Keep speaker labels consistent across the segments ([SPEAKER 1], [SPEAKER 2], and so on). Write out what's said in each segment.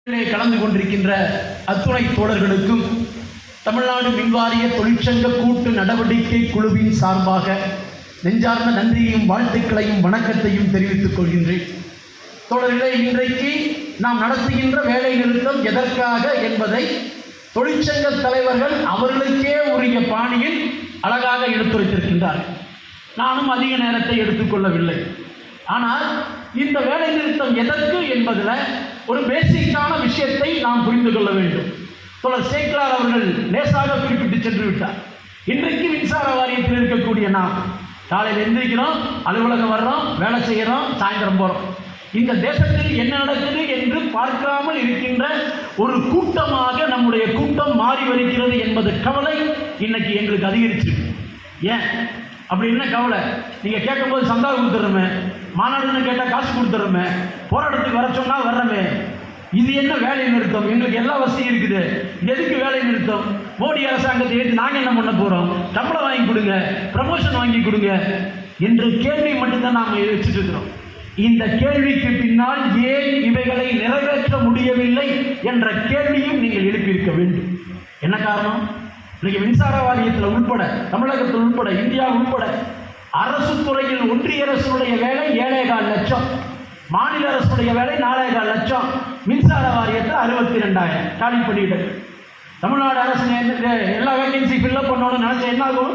[SPEAKER 1] கலந்து கொண்டிருக்கின்ற அத்துணை தோழர்களுக்கும் தமிழ்நாடு மின்வாரிய தொழிற்சங்க கூட்டு நடவடிக்கை குழுவின் சார்பாக நெஞ்சார்ந்த நன்றியையும் வாழ்த்துக்களையும் வணக்கத்தையும் தெரிவித்துக் கொள்கின்றேன். தோழர்களே, இன்றைக்கு நாம் நடத்துகின்ற வேலை நிறுத்தம் எதற்காக என்பதை தொழிற்சங்க தலைவர்கள் அவர்களுக்கே உரிய பாணியில் அழகாக எடுத்துரைத்திருக்கின்றார்கள். நானும் அதிக நேரத்தை எடுத்துக்கொள்ளவில்லை. ஆனால் இந்த வேலை நிறுத்தம் எதற்கு என்பதில் ஒரு பேசிக்கான விஷயத்தை நாம் புரிந்து கொள்ள வேண்டும். தோழர் சேக்கிலார் அவர்கள் லேசாக குறிப்பிட்டு சென்று விட்டார். இன்றைக்கு மின்சார வாரியத்தில் இருக்கக்கூடிய நாம் காலையில் எந்திரிக்கிறோம், அலுவலகம் வர்றோம், வேலை செய்கிறோம், சாயந்தரம் போகிறோம். இந்த தேசத்தில் என்ன நடக்குது என்று பார்க்காமல் இருக்கின்ற ஒரு கூட்டமாக நம்முடைய கூட்டம் மாறி வருகிறது என்பது கவலை இன்னைக்கு எங்களுக்கு அதிகரிச்சிருக்கு. ஏன் அப்படி என்ன கவலை? நீங்கள் கேட்கும்போது சந்தா கொடுத்துட்றோமே, மாநாடுன்னு கேட்டால் காசு கொடுத்துட்றோமே, போராட்டத்துக்கு வர சொன்னால் வர்றோமே, இது என்ன வேலை நிறுத்தம்? எங்களுக்கு எல்லா வசதியும் இருக்குது, எதுக்கு வேலை நிறுத்தம்? மோடி அரசாங்கத்தை ஏற்று நாங்கள் என்ன பண்ண போகிறோம்? சம்பளம் வாங்கி கொடுங்க, ப்ரமோஷன் வாங்கி கொடுங்க என்ற கேள்வி மட்டும்தான் நாம் வச்சுட்டு இருக்கிறோம். இந்த கேள்விக்கு பின்னால் ஏன் இவைகளை நிறைவேற்ற முடியவில்லை என்ற கேள்வியும் நீங்கள் எழுப்பியிருக்க வேண்டும். என்ன காரணம்? இன்னைக்கு மின்சார வாரியத்தில் உள்பட, தமிழகத்தில் உள்பட, இந்தியா உள்பட அரசு துறையில் ஒன்றிய அரசுடைய வேலை 7.25 லட்சம், மாநில அரசுடைய வேலை 4.25 லட்சம், மின்சார வாரியத்தில் 62,000 காலி பணியிடங்கள். தமிழ்நாடு அரசு எல்லா வேகன்சி ஃபில்லப் பண்ணணும்னு நினைச்சா என்ன ஆகும்?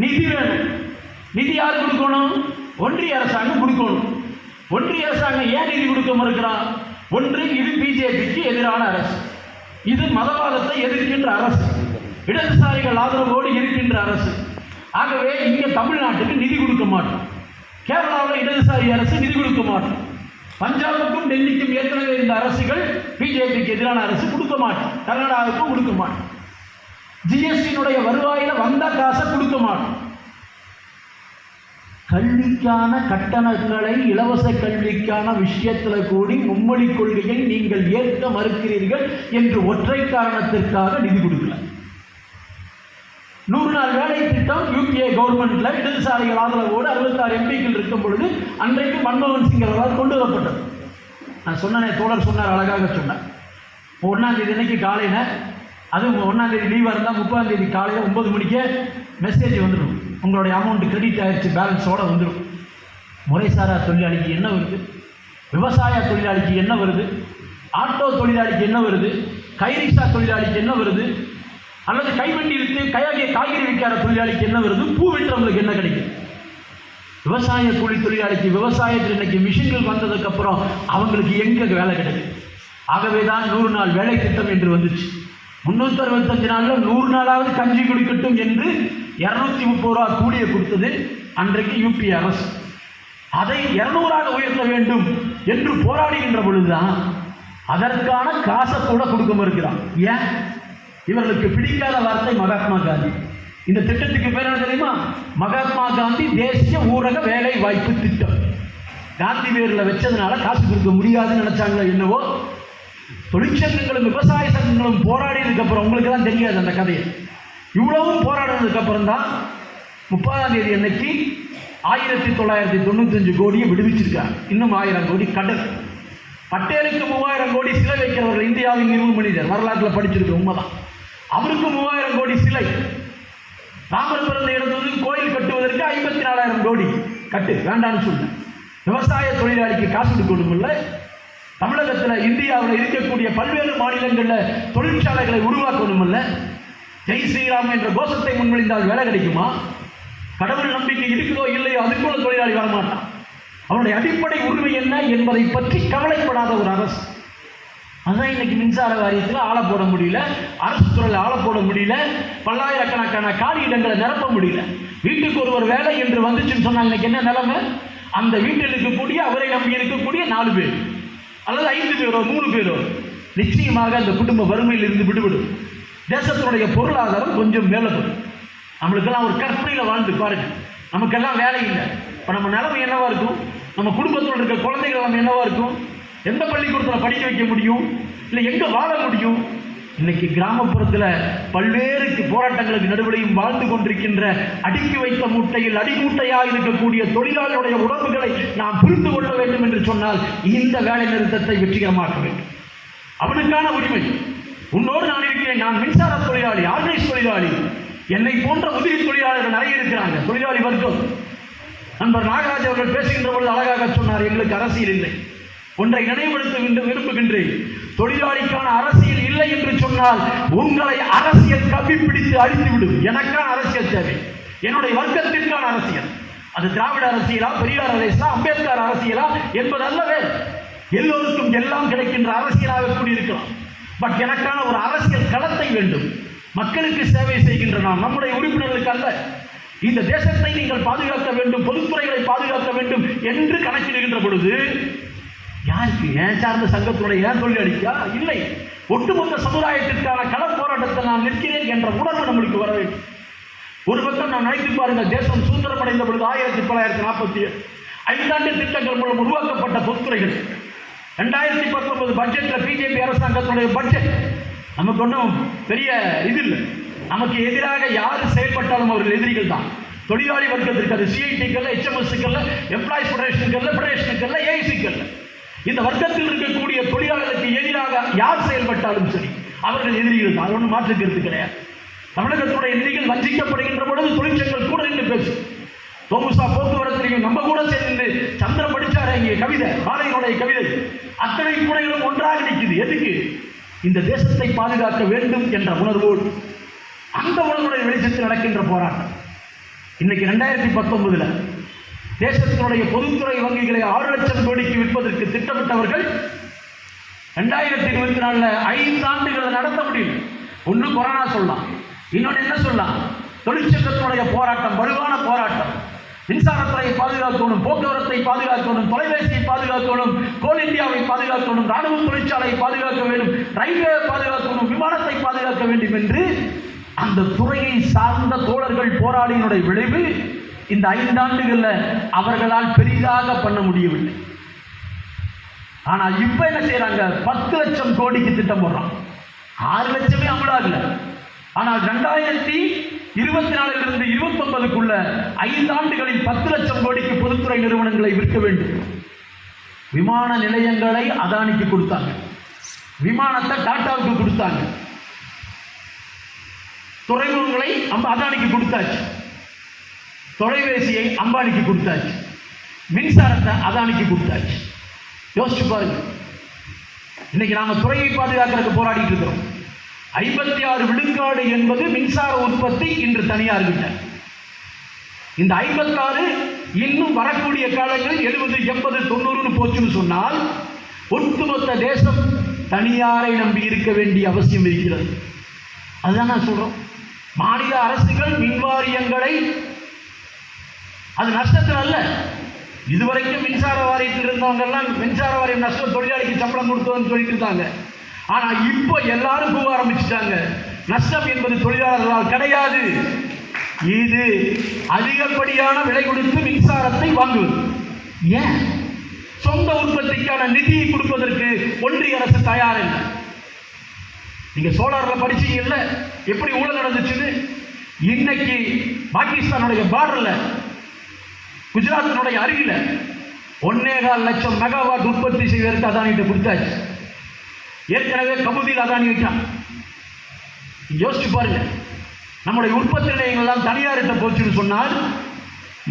[SPEAKER 1] நிதி வேணும். நிதி யார் கொடுக்கணும்? ஒன்றிய அரசாங்கம் கொடுக்கணும். ஒன்றிய அரசாங்கம் ஏன் நிதி கொடுக்க மறுக்கிறான்? ஒன்று, இது பிஜேபிக்கு எதிரான அரசு, இது மதவாதத்தை எதிர்க்கின்ற அரசு, இடதுசாரிகள் ஆதரவோடு இருக்கின்ற அரசு. ஆகவே இங்கே தமிழ்நாட்டுக்கு நிதி கொடுக்க மாட்டோம். கேரளாவில் இடதுசாரி அரசு நிதி கொடுக்க மாட்டோம். பஞ்சாபுக்கும் டெல்லிக்கும் ஏற்கனவே இந்த அரசுகள் பிஜேபிக்கு எதிரான அரசு கொடுக்க மாட்டோம். கர்நாடகாவுக்கும் கொடுக்க மாட்டோம். ஜிஎஸ்டியினுடைய வருவாயில் வந்த காசை கொடுக்க மாட்டோம். கல்விக்கான கட்டணங்களை, இலவச கல்விக்கான விஷயத்தில் கூடி மும்மொழி கொள்கையை நீங்கள் ஏற்க மறுக்கிறீர்கள் என்று ஒற்றை காரணத்திற்காக நிதி கொடுக்கல. 100 நாள் வேலை திட்டம் யூபிஏ கவர்மெண்ட்ல இடதுசாரிகள் ஆதரவோடு 66 எம்பிக்கள் இருக்கும் பொழுது அன்றைக்கு மன்மோகன் சிங் அவர்களால் கொண்டு வரப்பட்டது. நான் சொன்னேன், தோழர் சொன்னார், அழகாக சொன்னார். 1ஆம் தேதி அன்னைக்கு காலையில், அதுவும் 1ஆம் தேதி லீவாக இருந்தால் 30ஆம் தேதி காலையில் 9 மணிக்கே மெசேஜ் வந்துடும், உங்களுடைய அமௌண்ட் கிரெடிட் ஆயிடுச்சு, பேலன்ஸோடு வந்துடும். முறைசாரா தொழிலாளிக்கு என்ன வருது? விவசாய தொழிலாளிக்கு என்ன வருது? ஆட்டோ தொழிலாளிக்கு என்ன வருது? கைரிக்ஷா தொழிலாளிக்கு என்ன வருது? அல்லது கைவண்டி இருக்கு காய்கறி விற்கார தொழிலாளிக்கு என்ன வருது? பூ விற்றவங்களுக்கு என்ன கிடைக்கும்? விவசாய கூலி தொழிலாளிக்கு, விவசாயத்தில் இன்னைக்கு மிஷின்கள் வந்ததுக்கு அப்புறம் அவங்களுக்கு எங்க வேலை கிடைக்கும்? ஆகவே தான் 100 நாள் வேலை திட்டம் என்று வந்துச்சு. 365 நாளில் 100 நாளாவது கஞ்சி குடிக்கட்டும் என்று 230 ரூபா கூலியை கொடுத்தது அன்றைக்கு யூபிஏ அரசு. அதை 200ஆக உயர்த்த வேண்டும் என்று போராடுகின்ற பொழுதுதான் அதற்கான காசை கூட கொடுக்க மறுக்கிறான். ஏன்? இவர்களுக்கு பிடிக்காத வார்த்தை மகாத்மா காந்தி. இந்த திட்டத்துக்கு பேர் என்ன தெரியுமா? மகாத்மா காந்தி தேசிய ஊரக வேலை வாய்ப்பு திட்டம். காந்தி பேரில் வச்சதுனால காசு கொடுக்க முடியாதுன்னு நினைச்சாங்களோ என்னவோ. தொழிற்சங்கங்களும் விவசாய சங்கங்களும் போராடினதுக்கு அப்புறம், உங்களுக்கு தான் தெரியாது அந்த கதையை, இவ்வளவும் போராடினதுக்கு அப்புறம் தான் 30ஆம் தேதி அன்னைக்கு 1995 கோடியை விடுவிச்சிருக்காங்க. இன்னும் 1000 கோடி கடன். பட்டேலுக்கு 3000 கோடி சிலை வைக்கிறவர்கள் இந்தியாவின் இரும்பு மனிதர், வரலாற்றில் படிச்சிருக்க உண்மைதான். அவருக்கு 3000 கோடி சிலை. ராமர் பிறந்த இடத்துக்கு கோயில் கட்டுவதற்கு 54,000 கோடி கட்டு வேண்டான்னு சொல்ல. விவசாய தொழிலாளிக்கு காசு கொடுக்கணும் இல்லை. தமிழகத்தில், இந்தியாவில் இருக்கக்கூடிய பல்வேறு மாநிலங்களில் தொழிற்சாலைகளை உருவாக்கணும் இல்லை. ஜெய் ஸ்ரீராம் என்ற கோஷத்தை முன்மொழிந்தால் வேலை கிடைக்குமா? கடவுள் நம்பிக்கை இருக்குதோ இல்லையோ அதுக்குள்ள தொழிலாளி வரமாட்டான். அவனுடைய அடிப்படை உரிமை என்ன என்பதை பற்றி கவலைப்படாத ஒரு அரசு. அதான் இன்னைக்கு மின்சார வாரியத்தில் ஆளை போட முடியல, அரசு துறையில் ஆளை போட முடியல, பல்லாயிரக்கணக்கான காலி இடங்களை நிரப்ப முடியல. வீட்டுக்கு ஒருவர் வேலை என்று வந்துச்சுன்னு சொன்னாங்க. இன்னைக்கு என்ன நிலைமை? அந்த வீட்டில் இருக்கக்கூடிய, அவரை நம்பி இருக்கக்கூடிய 4 பேர் அல்லது 5 பேரோ 3 பேரோ நிச்சயமாக அந்த குடும்ப வறுமையில் இருந்து விடுபடும். தேசத்தினுடைய பொருளாதாரம் கொஞ்சம் மேலே போடும். நம்மளுக்கெல்லாம் ஒரு கற்பனையில் வாழ்ந்து பாருங்க. நமக்கெல்லாம் வேலை இல்லை. இப்போ நம்ம நிலைமை என்னவா இருக்கும்? நம்ம குடும்பத்தில் இருக்க குழந்தைகள் நம்ம என்னவா இருக்கும்? எந்த பள்ளிக்கூடத்தில் படிக்க வைக்க முடியும்? இல்லை எங்கே வாழ முடியும்? இன்னைக்கு கிராமப்புறத்தில் பல்வேறு போராட்டங்களுக்கு நடுவிலையும் வாழ்ந்து கொண்டிருக்கின்ற அடுக்கி வைத்த மூட்டையில் அடிமூட்டையாக இருக்கக்கூடிய தொழிலாளர்களுடைய உடம்புகளை நாம் புரிந்து கொள்ள வேண்டும் என்று சொன்னால் இந்த வேலை நிறுத்தத்தை வெற்றிகரமாக்க வேண்டும். அவனுக்கான உரிமை. உன்னோடு நான் இருக்கிறேன். நான் மின்சார தொழிலாளி, ஆர்கனைஸ் தொழிலாளி. என்னை போன்ற உதிரி தொழிலாளர்கள் நிறைய இருக்கிறாங்க, தொழிலாளி வர்க்கம். நண்பர் நாகராஜ் அவர்கள் பேசுகின்ற பொழுது அழகாக சொன்னார், எங்களுக்கு அரசியல் இல்லை. ஒன்றை நினைவுபடுத்த விரும்புகின்றேன். தொழிலாளிக்கான அரசியல் இல்லை என்று சொன்னால் உங்களை அரசியல் கப்பி பிடித்து அழித்துவிடும். எனக்கான அரசியல் தேவை, என்னுடைய வர்க்கத்திற்கான அரசியல். அது திராவிட அரசியலா, பெரியார் அரசியலா, அம்பேத்கர் அரசியலா என்பது அல்லவே. எல்லோருக்கும் எல்லாம் கிடைக்கின்ற அரசியலாக கூடியிருக்கலாம். பட் எனக்கான ஒரு அரசியல் களத்தை வேண்டும். மக்களுக்கு சேவை செய்கின்ற நாம், நம்முடைய உறுப்பினர்களுக்கு அல்ல. இந்த தேசத்தை நீங்கள் பாதுகாக்க வேண்டும், பொதுத்துறைகளை பாதுகாக்க வேண்டும் என்று கணக்கிடுகின்ற பொழுது யாருக்கு? ஏன் சார்ந்த சங்கத்துடைய, ஏன் தொழிலாளிக்கா? இல்லை, ஒட்டுமொத்த சமுதாயத்திற்கான கள போராட்டத்தை நான் நிற்கிறேன் என்ற உணர்வு நம்மளுக்கு வர வேண்டும். ஒரு பக்கம் நாம் நினைத்து பாருங்கள், தேசம் சுதந்திரம் அடைந்த பொழுது 1947 5 திட்டங்கள் மூலம் உருவாக்கப்பட்ட பொதுத்துறைகள். 2019 பட்ஜெட்டில் பிஜேபி அரசாங்கத்துடைய பட்ஜெட் நமக்கு ஒன்றும் பெரிய இது இல்லை. நமக்கு எதிராக யார் செயல்பட்டாலும் அவர்கள் எதிரிகள் தான். தொழிலாளி வர்க்கத்திற்கு, அது சிஐடிக்கல்ல, HMSக்கல்ல, எம்ப்ளாயிஸ் ஃபெடரேஷனுக்கல்ல, ஃபெடரேஷனுக்கல்ல, ஏஐசிக்கல்ல, இந்த வர்க்கத்தில் இருக்கக்கூடிய தொழிலாளர்களுக்கு எதிராக யார் செயல்பட்டாலும் சரி அவர்கள் எதிரிகள் தான். அது ஒன்றும் மாற்றுக்கிறது கிடையாது. தமிழகத்துடைய நிதிகள் வஞ்சிக்கப்படுகின்ற பொழுது தொழிற்சங்கங்கள் கூட நின்று பேசும். தோமுசா போக்குவரத்திலையும் நம்ம கூட சேர்ந்து சந்திரன் படிச்சாரு இங்கே கவிதை, பாலையினுடைய கவிதை, அத்தனை கூடைகளும் ஒன்றாக நிற்குது. எதுக்கு? இந்த தேசத்தை பாதுகாக்க வேண்டும் என்ற உணர்வோடு, அந்த உணர்வுடைய வெளிச்சத்தில் நடக்கின்ற போராட்டம். இன்னைக்கு 2019 தேசத்தினுடைய பொதுத்துறை வங்கிகளை 6 லட்சம் கோடிக்கு விற்பதற்கு திட்டமிட்டவர்கள் 2024 5 ஆண்டுகளை நடத்த முடியும். ஒன்று கொரோனா சொல்லலாம், இன்னொன்று என்ன சொல்லலாம்? தொழிற்சங்கத்தினுடைய போராட்டம், வலுவான போராட்டம். மின்சாரத்துறையை பாதுகாக்கணும், போக்குவரத்தை பாதுகாக்கணும், தொலைபேசியை பாதுகாக்கணும், கோல் இந்தியாவை பாதுகாக்கணும், ராணுவ தொழிற்சாலையை பாதுகாக்க வேண்டும், ரயில்வே பாதுகாக்கணும், விமானத்தை பாதுகாக்க வேண்டும் என்று அந்த துறையை சார்ந்த தோழர்கள் போராடியினுடைய விளைவு இந்த 5 ஆண்டுகளில் அவர்களால் பெரிதாக பண்ண முடியவில்லை. ஆனால் இப்ப என்ன செய்யறாங்க? 10 லட்சம் கோடிக்கு திட்டம் போடுறான். 6 லட்சமே அமலாகல. ஆனால் 2024 29க்குள்ள 5 ஆண்டுகளில் 10 லட்சம் கோடிக்கு பொதுத்துறை நிறுவனங்களை விற்க வேண்டும். விமான நிலையங்களை அதானிக்கு கொடுத்தாங்க, விமானத்தை டாட்டாவுக்கு கொடுத்தாங்க, துறைமுகங்களை அதானிக்கு கொடுத்தாச்சு, தொலைபேசியை அம்பானிக்கு கொடுத்தாச்சு, மின்சாரத்தை அதானிக்கு கொடுத்தாச்சு. யோசிச்சு பாருங்க. இன்னைக்கு நாம துறையை பாதுகாக்கிறதுக்கு போராடிட்டு இருக்கிறோம். 56 விழுக்காடு என்பது மின்சார உற்பத்தி இன்று தனியார் கிட்ட. இந்த 56 இன்னும் வரக்கூடிய காலங்கள் 70, 80, 90 போச்சுன்னு சொன்னால் ஒட்டுமொத்த தேசம் தனியாரை நம்பி இருக்க வேண்டிய அவசியம் இருக்கிறது. அதுதான் நான் சொல்றோம். மாநில அரசுகள் மின்வாரியங்களை, அது நஷ்டத்தில் அல்ல. இதுவரைக்கும் மின்சார வாரியத்தில் இருந்தவங்க எல்லாம் மின்சார வாரியம் நஷ்டம், தொழிலாளிக்கு சம்பளம் கொடுத்தோன்னு சொல்லிட்டு இருந்தாங்க. ஆனா இப்போ எல்லாரும் போக ஆரம்பிச்சுட்டாங்க. நஷ்டம் என்பது தொழிலாளர்களால் கிடையாது, இது அதிகப்படியான விலை கொடுத்து மின்சாரத்தை வாங்குவது. ஏன்? சொந்த உற்பத்திக்கான நிதியை கொடுப்பதற்கு ஒன்றிய அரசு தயார் இல்லை. நீங்க சோலார்ல படிச்சீங்கல்ல எப்படி ஊழல் நடந்துச்சுன்னு. இன்னைக்கு பாகிஸ்தானுடைய பார்டர்ல, குஜராத்தினுடைய அருகில 1.25 லட்சம் மெகாவாட் உற்பத்தி செய்வதற்கு அதானிகிட்ட கொடுத்தாச்சு. ஏற்கனவே கமுதியில் அதானி வைக்கிறான். யோசிச்சு பாருங்க, நம்முடைய உற்பத்தி நிலையங்கள் எல்லாம் தனியார்கிட்ட போச்சுன்னு சொன்னால்,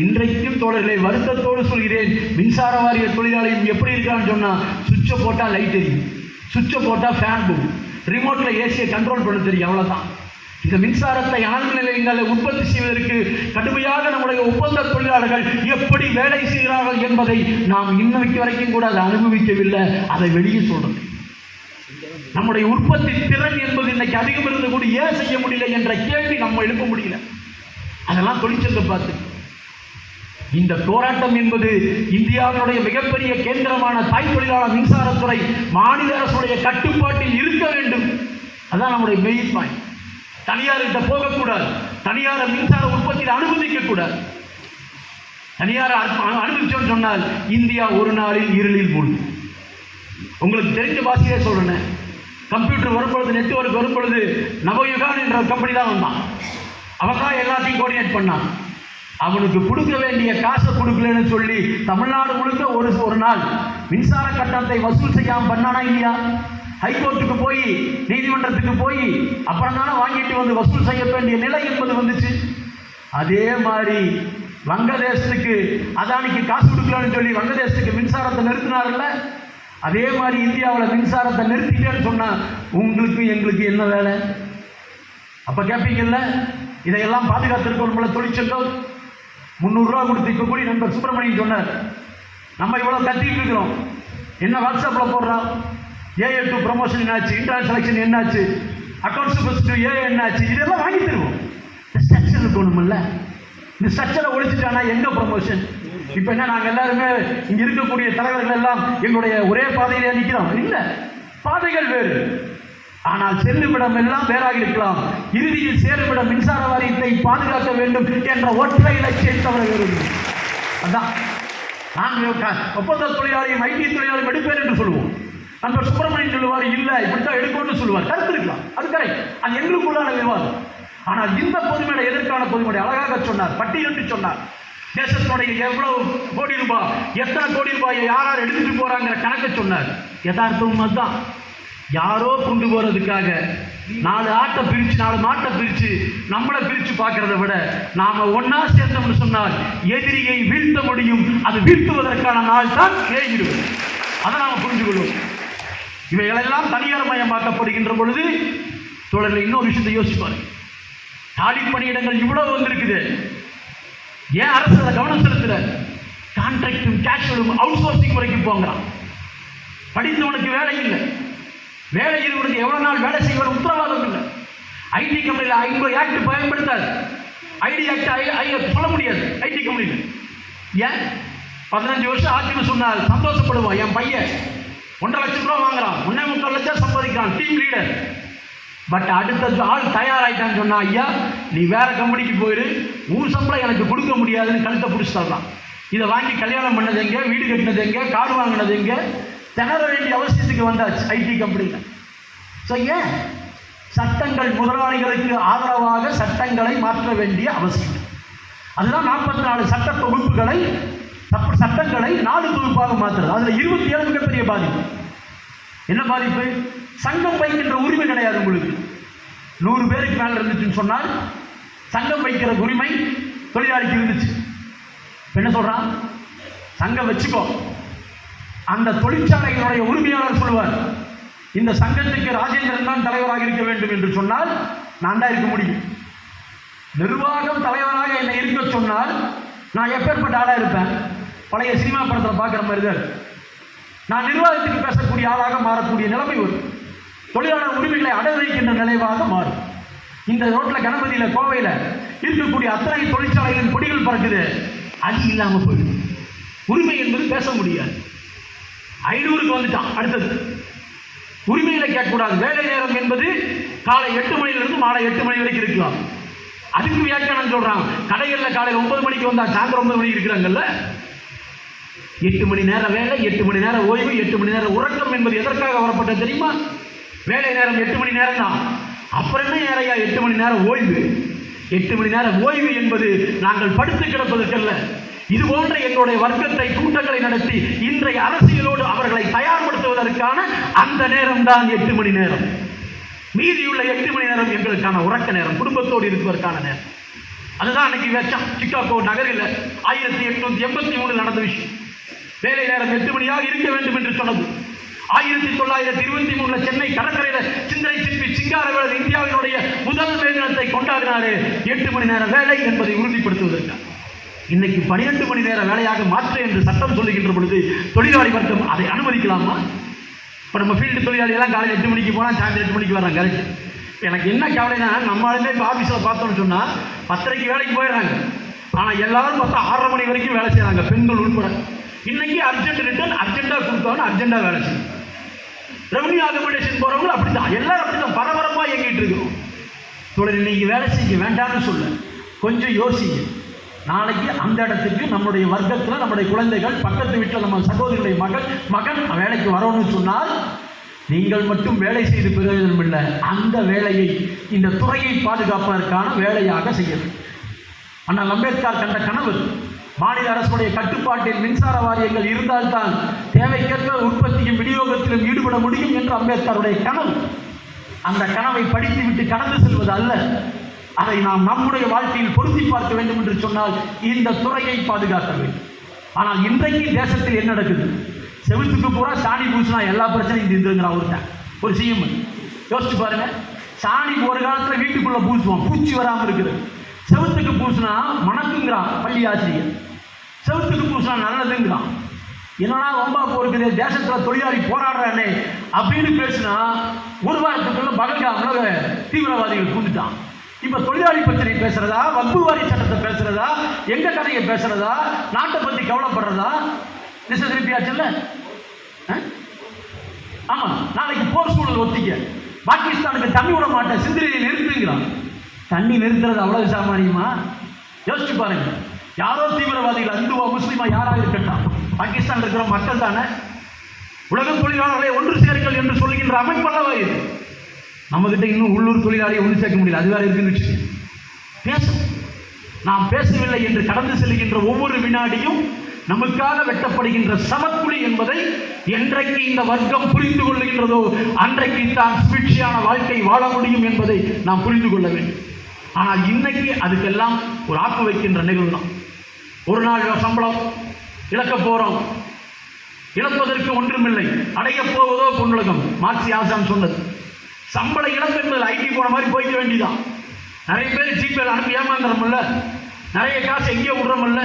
[SPEAKER 1] இன்றைக்கும் தோழர்களை வருத்தத்தோடு சொல்கிறேன், மின்சார வாரிய தொழிலாளியும் எப்படி இருக்கான்னு சொன்னா, சுவிட்சை போட்டா லைட் எரியும், சுவிட்சை போட்டா ஃபேன் போகும், ரிமோட்ல ஏசியை கண்ட்ரோல் பண்ண தெரியும், அவ்வளவுதான். இந்த மின்சாரத்தை அனல் நிலையங்களை உற்பத்தி செய்வதற்கு கடுமையாக நம்முடைய ஒப்பந்த தொழிலாளர்கள் எப்படி வேலை செய்கிறார்கள் என்பதை நாம் இன்னைக்கு வரைக்கும் கூட அதை அனுபவிக்கவில்லை. அதை வெளியே சொல்றது. நம்முடைய உற்பத்தி திறன் என்பது இன்னைக்கு அதிகம் இருந்து கூட ஏன் செய்ய முடியல என்ற கேள்வி நம்ம எழுப்ப முடியல. அதெல்லாம் தொழிற்சங்க பார்த்து இந்த போராட்டம் என்பது இந்தியாவினுடைய மிகப்பெரிய கேந்திரமான தாய் தொழிலாளர் மின்சாரத்துறை மாநில அரசுடைய கட்டுப்பாட்டில் இருக்க வேண்டும். அதான் நம்முடைய மெயின் பாயிண்ட். தனியார்கிட்ட போகக்கூடாது, தனியார மின்சார உற்பத்தியில் அனுமதிக்க கூடாது. தனியார் அனுமதிச்சோன்னு சொன்னால் இந்தியா ஒரு நாளில் இருளில் மூழ்கும். உங்களுக்கு தெரிஞ்ச பாஷையே சொல்றேன். கம்ப்யூட்டர் வரும்பொழுது, நெட்வொர்க் வரும்பொழுது நவயுகான் என்ற கம்பெனி தான் வந்தான். அவன் தான் எல்லாத்தையும் கோஆர்டினேட் பண்ணான். அவனுக்கு கொடுக்க வேண்டிய காசை கொடுக்கலன்னு சொல்லி தமிழ்நாடு முழுக்க ஒரு நாள் மின்சார கட்டணத்தை வசூல் செய்யாமல் பண்ணானா இல்லையா? ஹைகோர்ட்டுக்கு போய் நீதிமன்றத்துக்கு போய் அப்புறம் தானே வாங்கிட்டு வந்து வசூல் செய்ய வேண்டிய நிலை என்பது வந்துச்சு. அதே மாதிரி வங்கதேசத்துக்கு அதானிக்கு காசு கொடுக்கலான்னு சொல்லி வங்கதேசத்துக்கு மின்சாரத்தை நிறுத்தினார்ல, அதே மாதிரி இந்தியாவில் மின்சாரத்தை நிறுத்திட்டேன்னு சொன்னா உங்களுக்கு எங்களுக்கு என்ன வேலை? அப்ப கேட்பீங்கல்ல, இதையெல்லாம் பாதுகாத்திருக்கோம்ல தொழிற்சங்கம். 300 ரூபா கொடுத்து இப்போ கூடி நண்பர் சுப்பிரமணியன் சொன்னார், நம்ம இவ்வளோ கத்திட்டு இருக்கிறோம், என்ன வாட்ஸ்அப்பில் போடுறோம், AA2 ப்ரொமோஷன் என்னாச்சு, இன்டர்னல் செலெக்ஷன் என்னாச்சு, அக்கௌண்ட்ஸ் ஃபர்ஸ்ட் AA என்னாச்சு, இதெல்லாம் வாங்கி தருவோம். ஸ்ட்ரக்சர் இருக்கணும்ல, இந்த ஸ்ட்ரக்சரை ஒழிச்சிட்டானா எங்க ப்ரொமோஷன்? இப்போ என்ன நாங்கள் எல்லாருமே இங்கே இருக்கக்கூடிய தலைவர்கள் எல்லாம் எங்களுடைய ஒரே பாதையிலே நிற்கிறோம்? இல்லை, பாதைகள் வேறு, ஆனால் செல்லுமிடம் எல்லாம் வேறாக இருக்கலாம். இறுதியில் சேருமிடம் மின்சார வாரியத்தை பாதுகாக்க வேண்டும் என்ற ஒற்றை இலட்சியம் தவிர வேறு. அதான் நாங்கள் ஒப்பந்த தொழிலாளியும் ஐடி தொழிலாளியும் எடுப்பேன் என்று சொல்லுவோம். நண்பர் சுப்பிரமணியன் சொல்லுவார், இல்லை இப்படித்தான் எடுக்கணும்னு சொல்லுவார். கருத்து இருக்கலாம், அது கரெக்ட், அது எங்களுக்குள்ளான விவாதம். ஆனால் இந்த பொதுமேடை எதற்கான பொதுமேடை? அழகாக சொன்னார், பட்டியலிட்டு சொன்னார். தேசத்தினுடைய எவ்வளவு கோடி ரூபாய், எத்தனை கோடி ரூபாயை யார் யார் எடுத்துட்டு போறாங்கிற கணக்கு சொன்னார். யதார்த்தம் அதுதான். யாரோ கொண்டு போறதுக்காக 4 ஆட்டை பிரிச்சு 4 மாட்டை பிரிச்சு நம்மளை பிரிச்சு பார்க்கறத விட நாம ஒன்னா சேர்ந்தோம்னு சொன்னால் எதிரியை வீழ்த்த முடியும். அது வீழ்த்துவதற்கான நாள் தான் ஏகிடுவது. அதை நாம புரிந்து கொள்வோம். இவைகளெல்லாம் தனியார் மயமாக்கப்படுகின்ற பொழுது தொடரில் இன்னொரு விஷயத்தை யோசிப்பாரு. காலி பணியிடங்கள் இவ்வளவு வந்திருக்குது, ஏன் அரசு அதை கவனம் செலுத்தல? கான்ட்ராக்டும் கேஷுவலும் அவுட் சோர்சிங் வரைக்கும் போங்கிறான். படித்தவனுக்கு வேலை இல்லை, வேலை இருவருக்கு எவ்வளவு நாள் வேலை செய்வது உத்தரவாதம் இல்லை. ஐடி கம்பெனியில் 50 ஆக்ட் பயன்படுத்தாது, ஐடி ஆக்ட் சொல்ல முடியாது ஐடி கம்பெனியில். ஏன் 15 வருஷம் ஆட்சின்னு சொன்னால் சந்தோஷப்படுவான். என் பையன் 1.5 லட்சம் ரூபா வாங்குறான், 1.25 லட்சம் சம்பாதிக்கிறான், டீம் லீடர். பட் அடுத்த ஆள் தயாராகிட்டான்னு சொன்னா, ஐயா நீ வேற கம்பெனிக்கு போயிரு, ஊர் சம்பளம் எனக்கு கொடுக்க முடியாதுன்னு கழுத்தை பிடிச்சி தரலாம். இதை வாங்கி கல்யாணம் பண்ணது எங்க, வீடு கட்டினது எங்க, காடு வாங்கினது எங்க, திணற வேண்டிய அவசியத்துக்கு வந்தாச்சு ஐடி கம்பெனியில். ஸோ ஏன் சட்டங்கள் முதலாளிகளுக்கு ஆதரவாக சட்டங்களை மாற்ற வேண்டிய அவசியம். அதுதான் 44 சட்ட தொகுப்புகளை சட்டங்களை 4 தொகுப்பாக மாற்றுறது. அதில் 27 மிகப்பெரிய பாதிப்பு. என்ன பாதிப்பு? சங்கம் வைக்கின்ற உரிமை கிடையாது உங்களுக்கு. 100 பேருக்கு மேலே இருந்துச்சுன்னு சொன்னால் சங்கம் வைக்கிற உரிமை தொழிலாளிக்கு இருந்துச்சு. என்ன சொல்றான்? சங்கம் வச்சுக்கோ. அந்த தொழிற்சாலைகளுடைய உரிமையாளர் சொல்லுவார், இந்த சங்கத்துக்கு ராஜேந்திரன் தான் தலைவராக இருக்க வேண்டும் என்று சொன்னால் நான் தான் இருக்க முடியும். நிர்வாகம் தலைவராக என்னை இருக்க சொன்னால் நான் எப்பேற்பட்ட ஆளா இருப்பேன்? பழைய சினிமா படத்தில் பார்க்குற மாதிரி தான் நான் நிர்வாகத்துக்கு பேசக்கூடிய ஆளாக மாறக்கூடிய நிலைமை வரும். தொழிலாளர் உரிமைகளை அடவைக்கின்ற நிலைவாக மாறும். இந்த ரோட்டில் கணபதியில் கோவையில் இருக்கக்கூடிய அத்தனை தொழிற்சாலைகளின் கொடிகள் பறக்குது, அது இல்லாமல் போயிடுது. உரிமை என்பது பேச முடியாது. 500க்கு வந்துட்டான். அடுத்தது உரிமைகளை கேட்கக்கூடாது. வேலை நேரம் என்பது காலை 8 மணிலிருந்து மாலை 8 மணி வரைக்கும் இருக்கலாம். அதுக்கு வியாக்கியானம் சொல்றாங்க. கடைகளில் காலையில் 9 மணிக்கு வந்தா சாயந்தரம் 9 மணிக்கு இருக்கிறாங்கல்ல. 8 மணி நேரம் வேலை, 8 மணி நேரம் ஓய்வு, 8 மணி நேரம் உறக்கம் என்பது எதற்காக வரப்பட்டது தெரியுமா? வேலை நேரம் 8 மணி நேரம் தான். அப்புறம் என்ன ஏறையா 8 மணி நேரம் ஓய்வு? 8 மணி நேரம் ஓய்வு என்பது நாங்கள் படுத்து கிடப்பதற்கல்ல. இது போன்ற எங்களுடைய வர்க்கத்தை கூட்டங்களை நடத்தி இன்றைய அரசியலோடு அவர்களை தயார்படுத்துவதற்கான அந்த நேரம் தான் 8 மணி நேரம். மீதியுள்ள 8 மணி நேரம் எங்களுக்கான உறக்க நேரம், குடும்பத்தோடு இருப்பதற்கான நேரம். அதுதான் அன்னைக்கு வச்சான் சிக்காகோ நகரில் 1883 நடந்த விஷயம். வேலை நேரம் 8 மணியாக இருக்க வேண்டும் என்று சொன்னது. 1923 சென்னை கடற்கரையில் சிந்தனை சிற்பி சிங்காரவேலர் இந்தியாவினுடைய முதல் மே தினத்தை கொண்டாடினாரு. 8 மணி நேர வேலை என்பதை உறுதிப்படுத்துவதற்காக. இன்னைக்கு 12 மணி நேர வேலையாக மாற்ற என்று சட்டம் சொல்லுகின்ற பொழுது தொழிலாளி வர்க்கம் அதை அனுமதிக்கலாமா? இப்போ நம்ம ஃபீல்டு தொழிலாளி எல்லாம் காலையில் 8 மணிக்கு போனால் சாயந்தரம் 8 மணிக்கு வராங்க. கரெக்ட். எனக்கு என்ன கவலைனா, நம்மளுமே இப்போ ஆஃபீஸில் பார்த்தோம்னு சொன்னால் 10:30 வேலைக்கு போயிடுறாங்க. ஆனால் எல்லாரும் பார்த்தா 6:30 மணி வரைக்கும் வேலை செய்கிறாங்க, பெண்கள் உட்பட. இன்னைக்கு அர்ஜென்ட் ரிட்டர்ன் அர்ஜென்ட்டாக கொடுத்தோன்னு அர்ஜென்ட்டாக வேலை செய்யும். ரெவன்யூ அகாமடேஷன் போகிறவங்களும் அப்படி தான், எல்லாரும் அப்படி தான் பரபரப்பாக இயங்கிட்டு இருக்கிறோம். தொடர் நீங்கள் வேலை செய்ய வேண்டாம்னு சொல்ல, கொஞ்சம் யோசிங்க. நாளைக்கு அந்த இடத்துக்கு நம்முடைய வர்க்கத்தில் நம்முடைய குழந்தைகள், பக்கத்து வீட்டில் நம்ம சகோதரியுடைய மகன் வேலைக்கு வரணும்னு சொன்னால் நீங்கள் மட்டும் வேலை செய்து பிரயோஜனம் இல்லை, அந்த வேலையை இந்த துறையை பாதுகாப்பதற்கான வேலையாக செய்ய வேண்டும். ஆனால் அம்பேத்கர் கண்ட கனவு மாநில அரசுடைய கட்டுப்பாட்டில் மின்சார வாரியங்கள் இருந்தால்தான் தேவைக்கேற்ற உற்பத்தியும் விநியோகத்திலும் ஈடுபட முடியும் என்று அம்பேத்கருடைய கனவு. அந்த கனவை படித்துவிட்டு கடந்து செல்வது அல்ல, அதை நாம் நம்முடைய வாழ்க்கையில் பொருத்தி பார்க்க வேண்டும் என்று சொன்னால் இந்த துறையை பாதுகாக்க வேண்டும். ஆனால் இன்றைக்கு தேசத்தில் என்ன நடக்குது? செவுத்துக்கு பூரா சாணி பூசினா எல்லா பிரச்சனையும் தீர்ந்துங்கிறான் ஒருத்தன், ஒரு சிஎம். யோசிச்சு பாருங்க, சாணி ஒரு காலத்தில் வீட்டுக்குள்ள பூசுவான், பூச்சி வராமல் இருக்குது. செவுத்துக்கு பூசினா மணக்குங்கிறான் பள்ளி ஆசிரியர், செவுத்துக்கு பூசினா நல்லதுங்கிறான். என்னன்னா ரொம்ப போருக்குது, தேசத்தில் தொழிலாளி போராடுறானே அப்படின்னு பேசினா ஒரு வாரத்துக்குள்ள பகல்காமில் தீவிரவாதிகள் கூந்துட்டான். இப்போ தொழிலாளி பிரச்சனை பேசுறதா, வக்பு வாரி சட்டத்தை பேசுறதா, எங்க கதையை பேசுறதா, நாட்டை பற்றி கவலைப்படுறதா? திசை திருப்பியாச்சுல்ல. ஆமா, நாளைக்கு போர் சூழல் ஒத்திக்க பாகிஸ்தானுக்கு தண்ணி விட மாட்டேன், சிந்திரியை நிறுத்துங்கிறான். தண்ணி நிறுத்துறது அவ்வளவு சாமானியமா? யோசிச்சு பாருங்க. யாரோ தீவிரவாதிகள், இந்துவா முஸ்லீமா யாராக இருக்கட்டும், பாகிஸ்தான் இருக்கிற மக்கள் தானே. உலக தொழிலாளர்களை ஒன்று சேருங்கள் என்று சொல்லுகின்ற அமைப்பல்லவா இது. நம்மகிட்ட இன்னும் உள்ளூர் தொழிலாளியை ஒன்று சேர்க்க முடியல, அது வேற இருக்குன்னு வச்சுக்கோங்க. பேசும், நாம் பேசவில்லை என்று கடந்து செல்கின்ற ஒவ்வொரு வினாடியும் நமக்காக வெட்டப்படுகின்ற சமக்குழி என்பதை என்றைக்கு இந்த வர்க்கம் புரிந்து கொள்ளுகின்றதோ அன்றைக்கு தான் சுபிட்சியான வாழ்க்கை வாழ முடியும் என்பதை நாம் புரிந்து கொள்ள வேண்டும். ஆனால் இன்னைக்கு அதுக்கெல்லாம் ஒரு ஆப்பு வைக்கின்ற நிகழ்வு தான். ஒரு நாள் சம்பளம் இழக்க போறோம், இழப்பதற்கு ஒன்றுமில்லை, அடைய போவதோ பொன்னுலகம். மார்க்சி ஆசான் சொன்னது. சம்பள இழப்பு என்பது ஐடி போன மாதிரி போய்க்க வேண்டியதான். நிறைய பேர் ஜிபேல அனுப்பி ஏமாந்துறமில்ல, நிறைய காசு எங்கேயோ விடுறமில்ல.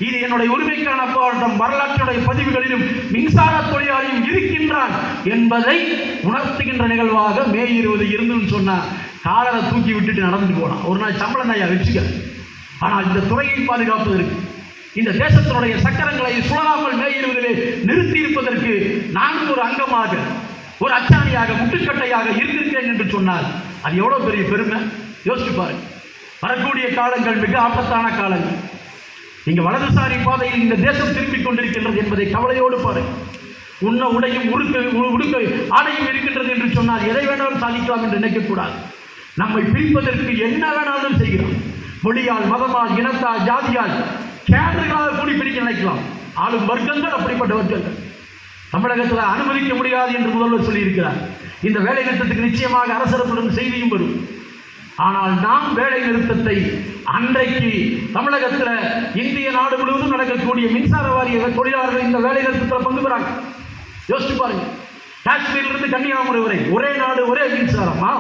[SPEAKER 1] இது என்னுடைய உரிமைக்கான போராட்டம். வரலாற்றுடைய பதிவுகளிலும் மின்சார தொழிலாளியும் இருக்கின்றான் என்பதை உணர்த்துகின்ற நிகழ்வாக மே 20 இருந்துன்னு சொன்னார். காலரை தூக்கி விட்டுட்டு நடந்துட்டு போனான். ஒரு நாள் சம்பளம் தான் வச்சுக்க. ஆனால் இந்த துறையை பாதுகாப்பதற்கு, இந்த தேசத்தினுடைய சக்கரங்களை சுழலாமல் மே 20 நிறுத்தி இருப்பதற்கு நான் ஒரு அங்கமாக, ஒரு அச்சாணியாக, முட்டுக்கட்டையாக இருந்திருக்கிறேன் என்று சொன்னால் அது எவ்வளவு பெரிய பெருமை. யோசிச்சு பாருங்க. வரக்கூடிய காலங்கள் மிக ஆபத்தான காலங்கள். இங்க வலதுசாரி பாதையில் இந்த தேசம் திரும்பிக் கொண்டிருக்கின்றது என்பதை கவலையோடு பாருங்கள். உண்ண உடையும் உடுக்க ஆடையும் இருக்கின்றது என்று சொன்னால் எதை வேணாலும் சாதிக்கலாம் என்று நினைக்கக்கூடாது. நம்மை பிரிப்பதற்கு என்ன வேணாலும் செய்கிறோம். மொழியால், மதமால், இனத்தால், ஜாதியால், கேடர்களால் கூடி பிரிக்க நினைக்கலாம். ஆளும் வர்க்கங்கள் அப்படிப்பட்ட வர்க்கங்கள். தமிழகத்தில் அனுமதிக்க முடியாது என்று முதல்வர் சொல்லியிருக்கிறார். இந்த வேலை நிறுத்தத்துக்கு நிச்சயமாக அரசரப்படும் செய்தியும் வரும். ஆனால் நாம் வேலை நிறுத்தத்தை அன்றைக்கு தமிழகத்தில் இந்திய நாடு முழுவதும் நடக்கக்கூடிய மின்சார வாரிய தொழிலாளர்கள் இந்த வேலை நிறுத்தத்தில் பங்கு பெறாங்க. யோசிச்சு பாருங்க. காஷ்மீரிலிருந்து கன்னியாகுமரி வரை ஒரே நாடு, ஒரே மின்சாரமா,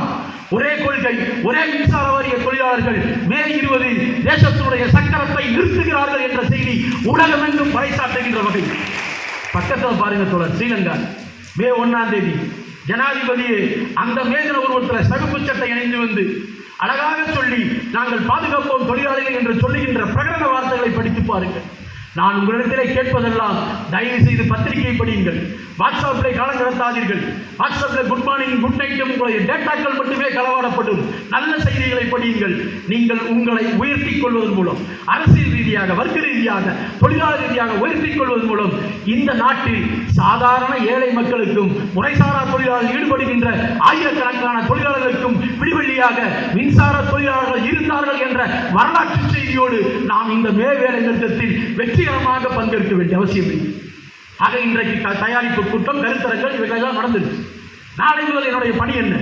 [SPEAKER 1] ஒரே கொள்கை, ஒரே மின்சார வாரிய தொழிலாளர்கள் மே 20 தேசத்தினுடைய சக்கரத்தை நிறுத்துகிறார்கள் என்ற செய்தி உலகமெங்கும் பறைசாற்றுகின்ற வகை. பக்கத்தில் பாருங்க தோழர், ஸ்ரீலங்கா மே 1 ஜனாதிபதியே அந்த மேதின உருவத்தில் சகுப்பு சட்டை அணிந்து வந்து அழகாக சொல்லி நாங்கள் பாதுகாப்போம் தொழிலாளிகள் என்று சொல்லுகின்ற பிரகடன வார்த்தைகளை படித்து பாருங்கள். நான் உங்களிடத்திலே கேட்பதெல்லாம் தயவு செய்து பத்திரிகையை படியுங்கள், வாட்ஸ்அப்பில் காலம் கடத்தாதீர்கள். வாட்ஸ்அப்பில் குட் மார்னிங், குட் நைட்டும் உங்களுடைய டேட்டாக்கள் மட்டுமே களவாடப்படும். நல்ல செய்திகளை படியுங்கள். நீங்கள் உங்களை உயர்த்திக் கொள்வதன் மூலம், அரசியல் ரீதியாக, வர்க்க ரீதியாக, தொழிலாளர் ரீதியாக உயர்த்திக் கொள்வதன் மூலம் இந்த நாட்டில் சாதாரண ஏழை மக்களுக்கும், முறைசாரா தொழிலாளர்கள் ஈடுபடுகின்ற ஆயிரக்கணக்கான தொழிலாளர்களுக்கும் விடிவெள்ளியாக மின்சார தொழிலாளர்கள் இருந்தார்கள் என்ற வரலாற்று செய்தியோடு நாம் இந்த மே வேலை நிறுத்தத்தில் வெற்றிகரமாக பங்கேற்க வேண்டிய அவசியம் இல்லை. ஆக இன்றைக்கு தயாரிப்பு கூட்டம், கருத்தரங்கள் இவைகளெல்லாம் நடந்துருச்சு. நாளை முதல் என்னுடைய பணி என்ன?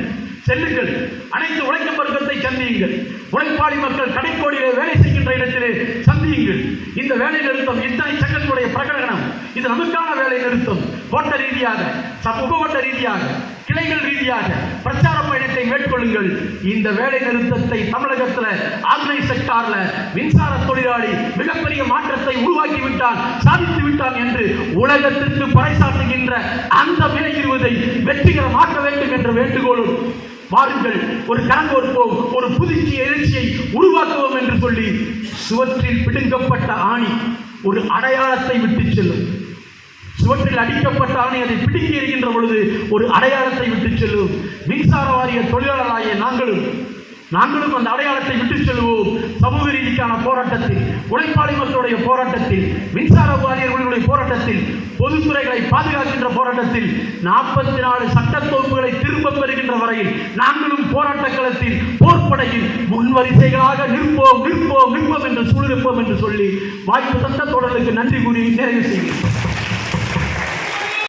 [SPEAKER 1] செல்லுங்கள், அனைத்து உழைக்கும் வர்க்கத்தை சந்தியுங்கள். உழைப்பாளி மக்கள் கடைக்கோடியிலே வேலை செய்கின்ற இடத்திலே சந்தியுங்கள். இந்த வேலை நிறுத்தம் இத்தனை சங்கங்களுடைய பிரகடனம், இது நமக்கான வேலை நிறுத்தம். கோட்ட ரீதியாக, உபகோட்ட ரீதியாக, கிளைகள் ரீதியாக பிரச்சார பயணத்தை மேற்கொள்ளுங்கள். இந்த வேலை நிறுத்தத்தை தமிழகத்தில் ஆர்கனைஸ் செக்டார்ல மின்சார தொழிலாளி மிகப்பெரிய மாற்றத்தை உருவாக்கி விட்டான், சாதித்து விட்டான் என்று உலகத்திற்கு பறைசாற்றுகின்ற அந்த மே 20 வெற்றிகரமாக்க வேண்டும் என்ற வேண்டுகோளும் வாருங்கள், ஒரு கரங்கோற்போம், ஒரு புதுச்சி எழுச்சியை உருவாக்குவோம் என்று சொல்லி சுவற்றில் பிடுங்கப்பட்ட ஆணி ஒரு அடையாளத்தை விட்டு செல்லும். சுவற்றில் அடிக்கப்பட்ட ஆணை அதை பிடுங்கி எறிகின்ற பொழுது ஒரு அடையாளத்தை விட்டு செல்லும். மின்சார வாரிய தொழிலாளர்களாகிய நாங்களும் நாங்களும் அந்த அடையாளத்தை விட்டுச் செல்வோம். சமூக நீதிக்கான போராட்டத்தில், உழைப்பாளி மக்களுடைய போராட்டத்தில், மின்சார வாரியர்களுடைய போராட்டத்தில், பொதுத்துறைகளை பாதுகாக்கின்ற போராட்டத்தில், 44 சட்ட தொகுப்புகளை திரும்பப் பெறுகின்ற வரையில் நாங்களும் போராட்ட களத்தில் போர்ப்படையில் முன்வரிசைகளாக நிற்போம் நிற்போம் நிற்போம் என்று சூழ்நிற்போம் என்று சொல்லி வாய்ப்பு தந்த தோழர்களுக்கு நன்றி கூறி நிறைவு செய்கிறேன்.